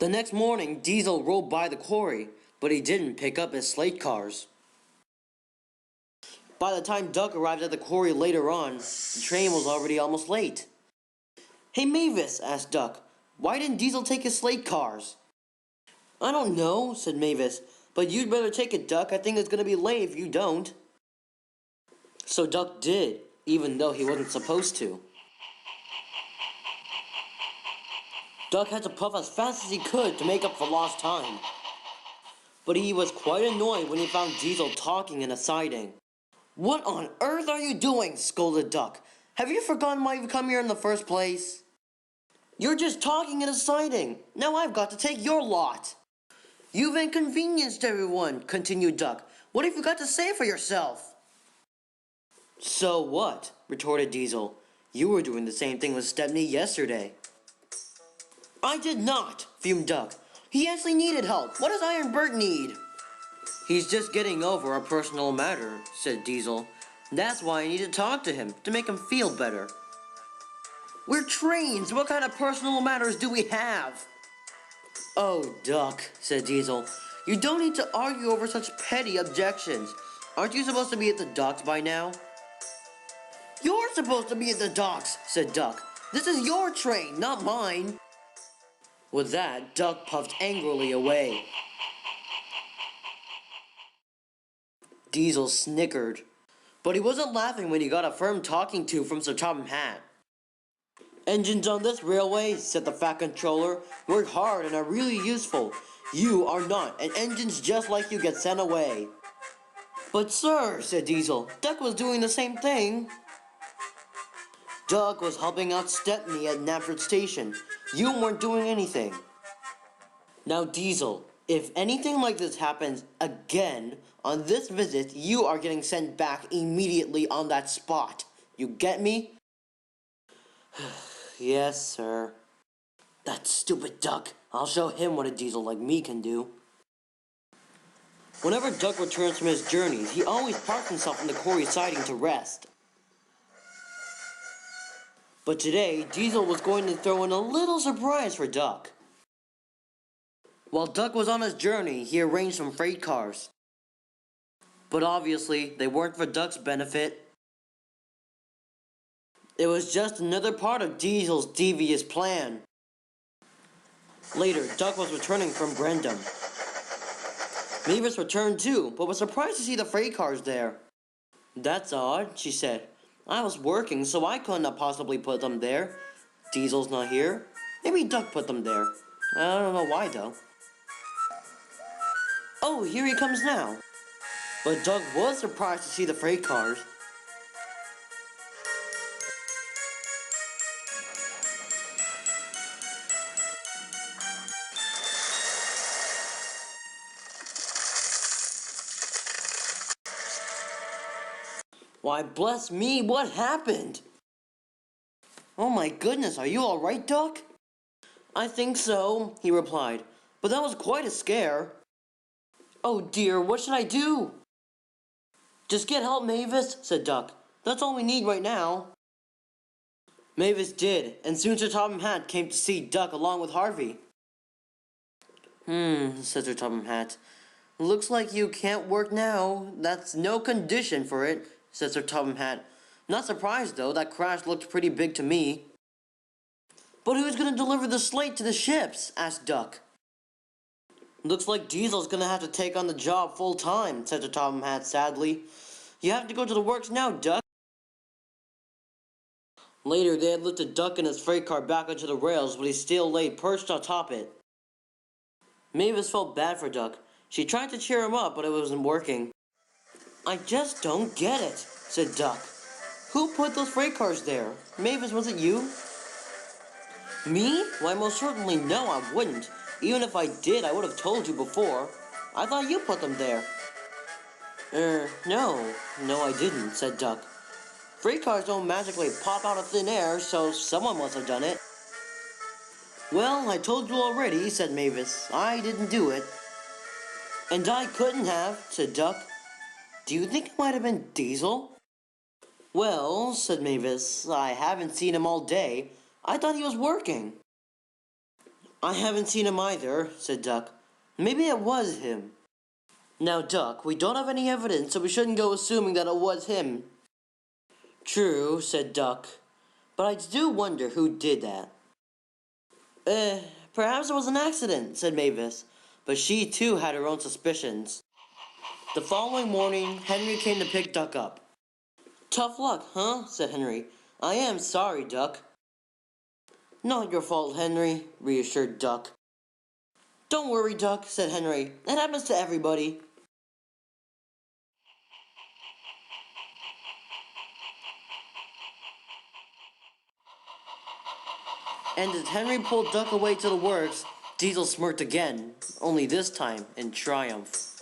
The next morning, Diesel rolled by the quarry, but he didn't pick up his slate cars. By the time Duck arrived at the quarry later on, the train was already almost late. "Hey Mavis," asked Duck, "why didn't Diesel take his slate cars?" "I don't know," said Mavis, "but you'd better take it, Duck. I think it's gonna be late if you don't." So Duck did, even though he wasn't supposed to. Duck had to puff as fast as he could to make up for lost time. But he was quite annoyed when he found Diesel talking in a siding. "What on earth are you doing?" scolded Duck. "Have you forgotten why you've come here in the first place?" "You're just talking in a siding. Now I've got to take your lot." "You've inconvenienced everyone," continued Duck. "What have you got to say for yourself?" "So what?" retorted Diesel. "You were doing the same thing with Stepney yesterday." "I did not," fumed Duck. "He actually needed help. What does Iron Bert need?" "He's just getting over a personal matter," said Diesel. "That's why I need to talk to him, to make him feel better." "We're trains. What kind of personal matters do we have?" "Oh, Duck," said Diesel. "You don't need to argue over such petty objections. Aren't you supposed to be at the docks by now?" "You're supposed to be at the docks," said Duck. "This is your train, not mine." With that, Duck puffed angrily away. Diesel snickered, but he wasn't laughing when he got a firm talking to from Sir Topham Hatt. "Engines on this railway," said the fat controller, "work hard and are really useful. You are not, and engines just like you get sent away." "But sir," said Diesel, "Duck was doing the same thing." "Duck was helping out Stepney at Knapford Station. You weren't doing anything." "Now Diesel, if anything like this happens again on this visit, you are getting sent back immediately on that spot. You get me?" "Yes, sir." "That stupid Duck. I'll show him what a Diesel like me can do." Whenever Duck returns from his journeys, he always parks himself in the quarry siding to rest. But today, Diesel was going to throw in a little surprise for Duck. While Duck was on his journey, he arranged some freight cars. But obviously, they weren't for Duck's benefit. It was just another part of Diesel's devious plan. Later, Duck was returning from Brendam. Mavis returned too, but was surprised to see the freight cars there. "That's odd," she said. "I was working, so I couldn't have possibly put them there. Diesel's not here. Maybe Duck put them there. I don't know why though." "Oh, here he comes now." But Duck was surprised to see the freight cars. "Why, bless me, what happened?" "Oh my goodness, are you alright, Duck?" "I think so," he replied, "but that was quite a scare." "Oh dear, what should I do?" "Just get help, Mavis," said Duck. "That's all we need right now." Mavis did, and soon Sir Topham Hatt came to see Duck along with Harvey. Said Sir Topham Hatt. "Looks like you can't work now. That's no condition for it," said Sir Topham Hatt. "Not surprised, though. That crash looked pretty big to me." "But who's going to deliver the slate to the ships?" asked Duck. "Looks like Diesel's going to have to take on the job full time," said Sir Topham Hatt sadly. "You have to go to the works now, Duck." Later, they had lifted Duck and his freight car back onto the rails, but he still lay perched atop it. Mavis felt bad for Duck. She tried to cheer him up, but it wasn't working. "I just don't get it," said Duck. "Who put those freight cars there? Mavis, was it you?" "Me? Why, most certainly no, I wouldn't. Even if I did, I would have told you before. I thought you put them there." No, I didn't," said Duck. "Freight cars don't magically pop out of thin air, so someone must have done it." "Well, I told you already," said Mavis. "I didn't do it." "And I couldn't have," said Duck. "Do you think it might have been Diesel?" "Well," said Mavis, "I haven't seen him all day. I thought he was working." I haven't seen him either, said Duck. Maybe it was him. Now, Duck, we don't have any evidence, so we shouldn't go assuming that it was him. True, said Duck. But I do wonder who did that. Perhaps it was an accident, said Mavis. But she too had her own suspicions. The following morning, Henry came to pick Duck up. Tough luck, huh? Said Henry. I am sorry, Duck. Not your fault, Henry, reassured Duck. Don't worry, Duck, said Henry. It happens to everybody. And as Henry pulled Duck away to the works, Diesel smirked again, only this time in triumph.